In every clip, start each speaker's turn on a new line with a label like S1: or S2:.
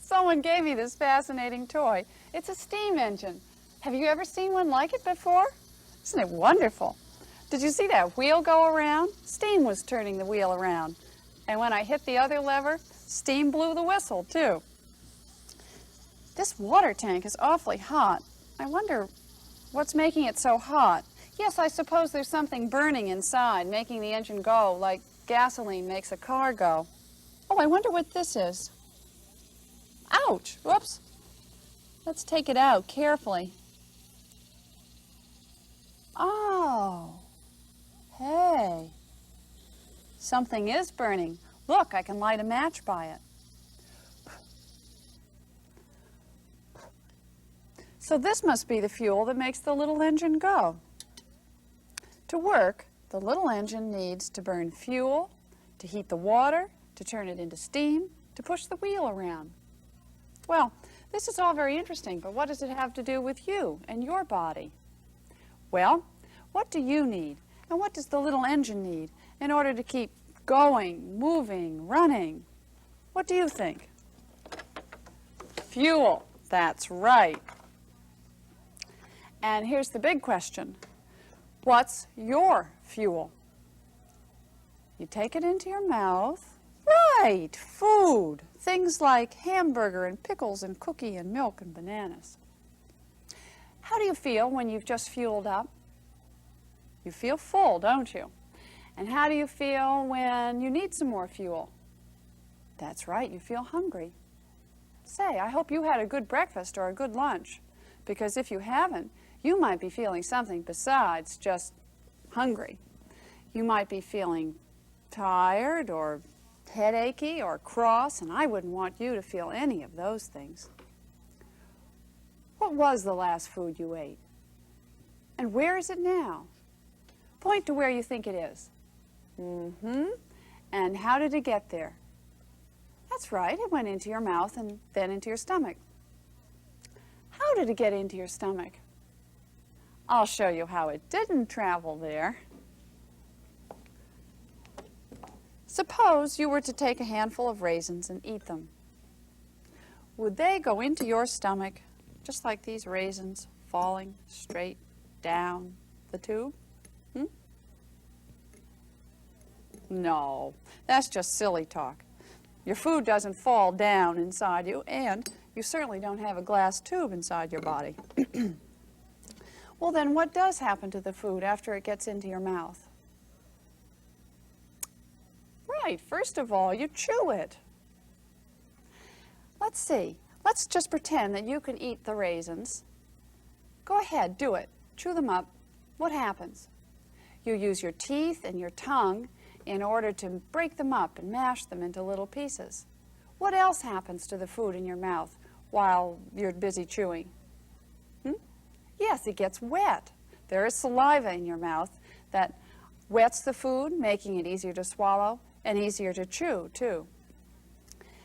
S1: Someone gave me this fascinating toy. It's a steam engine. Have you ever seen one like it before? Isn't it wonderful? Did you see that wheel go around? Steam was turning the wheel around. And when I hit the other lever, steam blew the whistle too. This water tank is awfully hot. I wonder what's making it so hot. Yes, I suppose there's something burning inside, making the engine go like gasoline makes a car go. Oh, I wonder what this is. Ouch! Whoops. Let's take it out carefully. Oh, hey. Something is burning. Look, I can light a match by it. So this must be the fuel that makes the little engine go. To work, the little engine needs to burn fuel, to heat the water, to turn it into steam, to push the wheel around. Well, this is all very interesting, but what does it have to do with you and your body? Well, what do you need, and what does the little engine need in order to keep going, moving, running? What do you think? Fuel. That's right. And here's the big question. What's your fuel? You take it into your mouth. Right, food. Things like hamburger and pickles and cookie and milk and bananas. How do you feel when you've just fueled up? You feel full, don't you? And how do you feel when you need some more fuel? That's right, you feel hungry. Say, I hope you had a good breakfast or a good lunch, because if you haven't, you might be feeling something besides just hungry. You might be feeling tired or headachy or cross, and I wouldn't want you to feel any of those things. What was the last food you ate? And where is it now? Point to where you think it is. And how did it get there? That's right, it went into your mouth and then into your stomach. How did it get into your stomach? I'll show you how it didn't travel there. Suppose you were to take a handful of raisins and eat them. Would they go into your stomach just like these raisins falling straight down the tube? No, that's just silly talk. Your food doesn't fall down inside you, and you certainly don't have a glass tube inside your body. Well, then what does happen to the food after it gets into your mouth? Right, first of all, you chew it. Let's see. Let's just pretend that you can eat the raisins. Go ahead, do it. Chew them up. What happens? You use your teeth and your tongue in order to break them up and mash them into little pieces. What else happens to the food in your mouth while you're busy chewing? Yes, it gets wet. There is saliva in your mouth that wets the food, making it easier to swallow and easier to chew, too.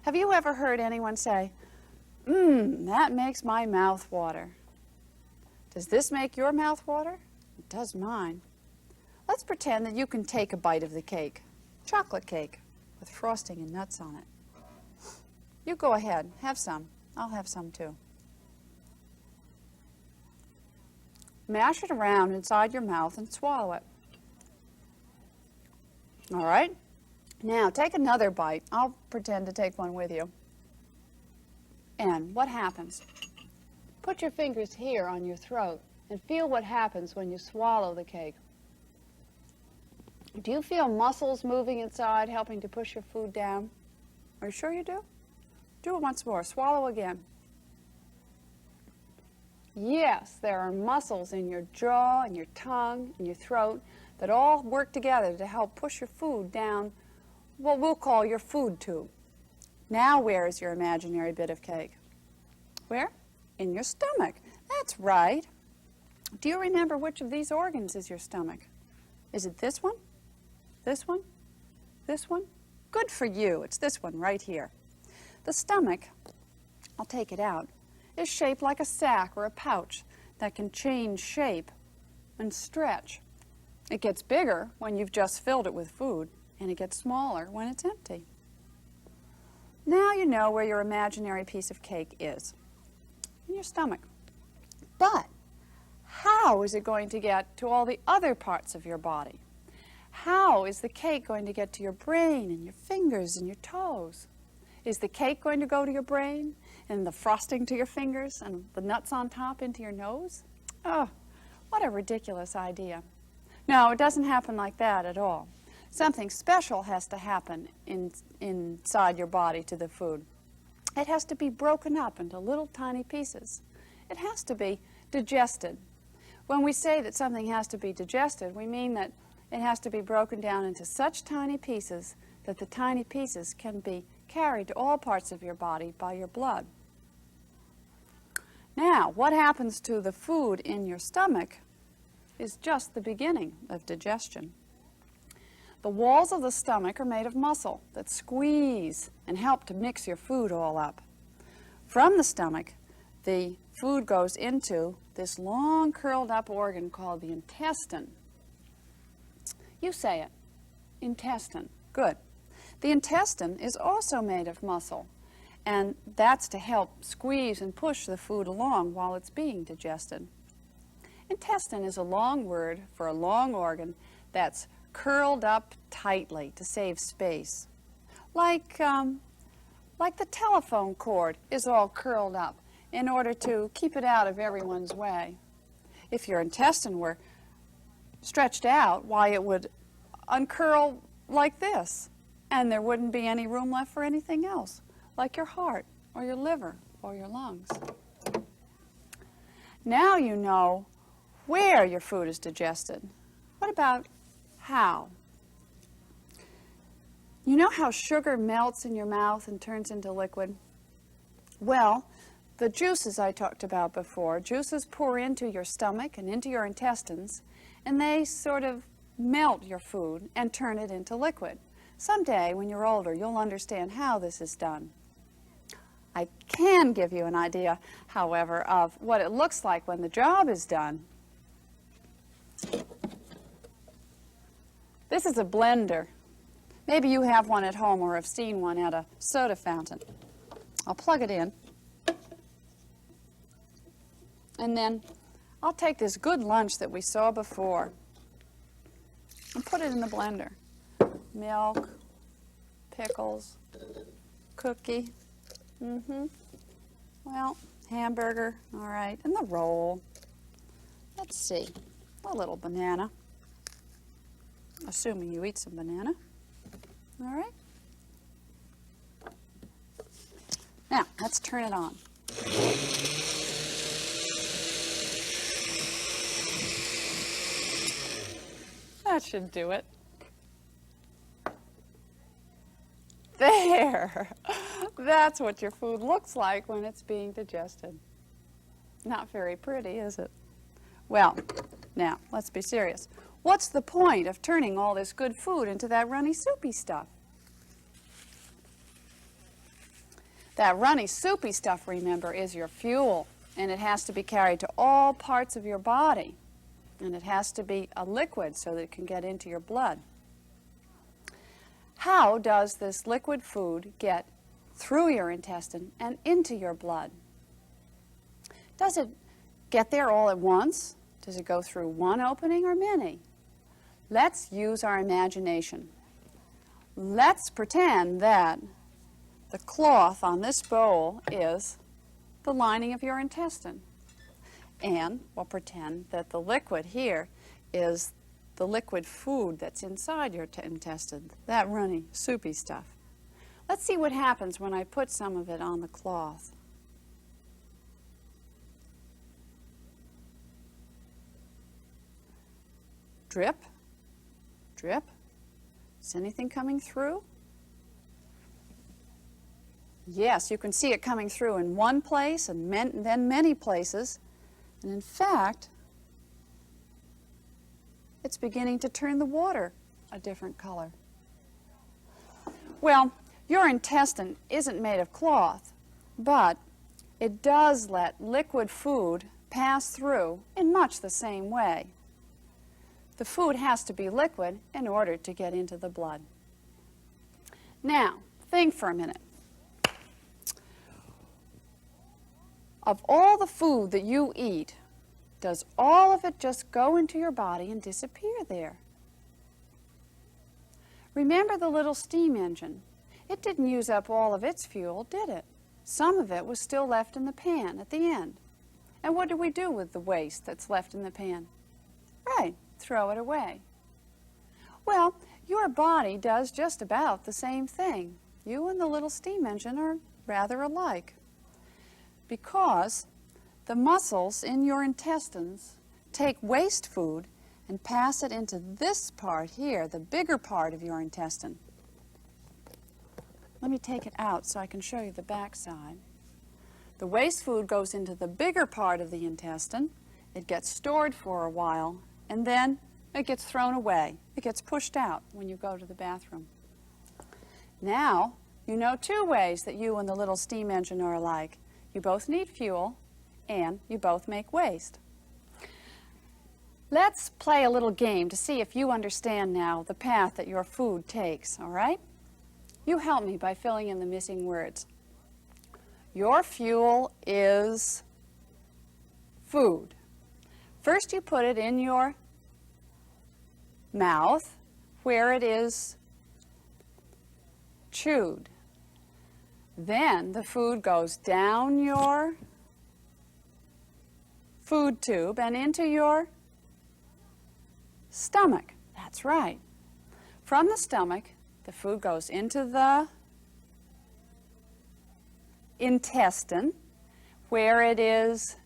S1: Have you ever heard anyone say, that makes my mouth water? Does this make your mouth water? It does mine. Let's pretend that you can take a bite of the cake, chocolate cake, with frosting and nuts on it. You go ahead, have some. I'll have some too. Mash it around inside your mouth and swallow it. All right? Now take another bite. I'll pretend to take one with you. And what happens? Put your fingers here on your throat and feel what happens when you swallow the cake. Do you feel muscles moving inside, helping to push your food down? Are you sure you do? Do it once more. Swallow again. Yes, there are muscles in your jaw and your tongue and your throat that all work together to help push your food down what we'll call your food tube. Now where is your imaginary bit of cake? Where? In your stomach. That's right. Do you remember which of these organs is your stomach? Is it this one? This one? This one? Good for you. It's this one right here. The stomach, I'll take it out, is shaped like a sack or a pouch that can change shape and stretch. It gets bigger when you've just filled it with food, and it gets smaller when it's empty. Now you know where your imaginary piece of cake is, in your stomach. But how is it going to get to all the other parts of your body? How is the cake going to get to your brain and your fingers and your toes? Is the cake going to go to your brain and the frosting to your fingers and the nuts on top into your nose? Oh, what a ridiculous idea. No, it doesn't happen like that at all. Something special has to happen inside your body to the food. It has to be broken up into little tiny pieces. It has to be digested. When we say that something has to be digested, we mean that it has to be broken down into such tiny pieces that the tiny pieces can be carried to all parts of your body by your blood. Now, what happens to the food in your stomach is just the beginning of digestion. The walls of the stomach are made of muscle that squeeze and help to mix your food all up. From the stomach, the food goes into this long curled up organ called the intestine. You say it. Intestine. Good. The intestine is also made of muscle, and that's to help squeeze and push the food along while it's being digested. Intestine is a long word for a long organ that's curled up tightly to save space. Like the telephone cord is all curled up in order to keep it out of everyone's way. If your intestine were stretched out, why, it would uncurl like this, and there wouldn't be any room left for anything else, like your heart or your liver or your lungs. Now you know where your food is digested. What about how? You know how sugar melts in your mouth and turns into liquid? Well, the juices I talked about before, juices pour into your stomach and into your intestines, and they sort of melt your food and turn it into liquid. Someday, when you're older, you'll understand how this is done. I can give you an idea, however, of what it looks like when the job is done. This is a blender. Maybe you have one at home or have seen one at a soda fountain. I'll plug it in. And then I'll take this good lunch that we saw before and put it in the blender. Milk, pickles, cookie, well, hamburger, all right, and the roll. Let's see, a little banana, assuming you eat some banana, all right? Now, let's turn it on. That should do it. There! That's what your food looks like when it's being digested. Not very pretty, is it? Well, now, let's be serious. What's the point of turning all this good food into that runny, soupy stuff? That runny, soupy stuff, remember, is your fuel, and it has to be carried to all parts of your body, and it has to be a liquid so that it can get into your blood. How does this liquid food get through your intestine and into your blood? Does it get there all at once? Does it go through one opening or many? Let's use our imagination. Let's pretend that the cloth on this bowl is the lining of your intestine. And we'll pretend that the liquid here is the liquid food that's inside your intestine, that runny, soupy stuff. Let's see what happens when I put some of it on the cloth. Drip, drip. Is anything coming through? Yes, you can see it coming through in one place and then many places. And in fact, it's beginning to turn the water a different color. Well, your intestine isn't made of cloth, but it does let liquid food pass through in much the same way. The food has to be liquid in order to get into the blood. Now, think for a minute. Of all the food that you eat, does all of it just go into your body and disappear there? Remember the little steam engine. It didn't use up all of its fuel, did it? Some of it was still left in the pan at the end. And what do we do with the waste that's left in the pan? Right, throw it away. Well, your body does just about the same thing. You and the little steam engine are rather alike, because the muscles in your intestines take waste food and pass it into this part here, the bigger part of your intestine. Let me take it out so I can show you the back side. The waste food goes into the bigger part of the intestine. It gets stored for a while, and then it gets thrown away. It gets pushed out when you go to the bathroom. Now, you know two ways that you and the little steam engine are alike. You both need fuel, and you both make waste. Let's play a little game to see if you understand now the path that your food takes, all right? You help me by filling in the missing words. Your fuel is food. First you put it in your mouth where it is chewed. Then the food goes down your food tube and into your stomach. That's right. From the stomach, the food goes into the intestine where it is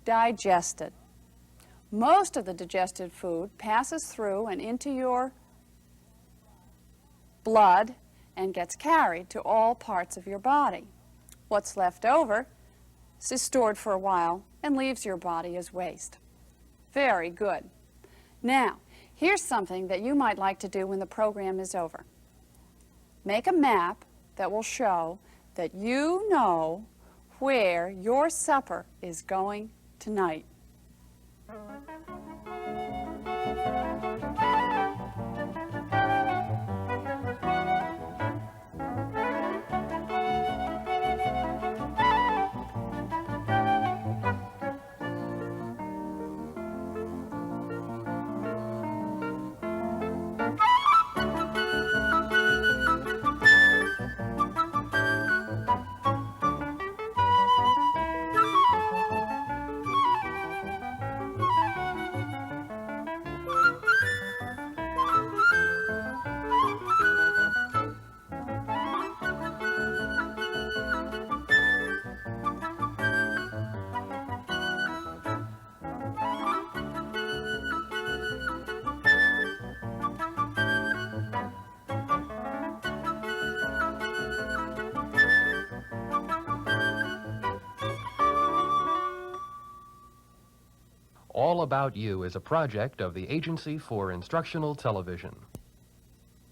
S1: digested. Most of the digested food passes through and into your blood and gets carried to all parts of your body. What's left over is stored for a while and leaves your body as waste. Very good. Now, here's something that you might like to do when the program is over. Make a map that will show that you know where your supper is going tonight.
S2: All About You is a project of the Agency for Instructional Television.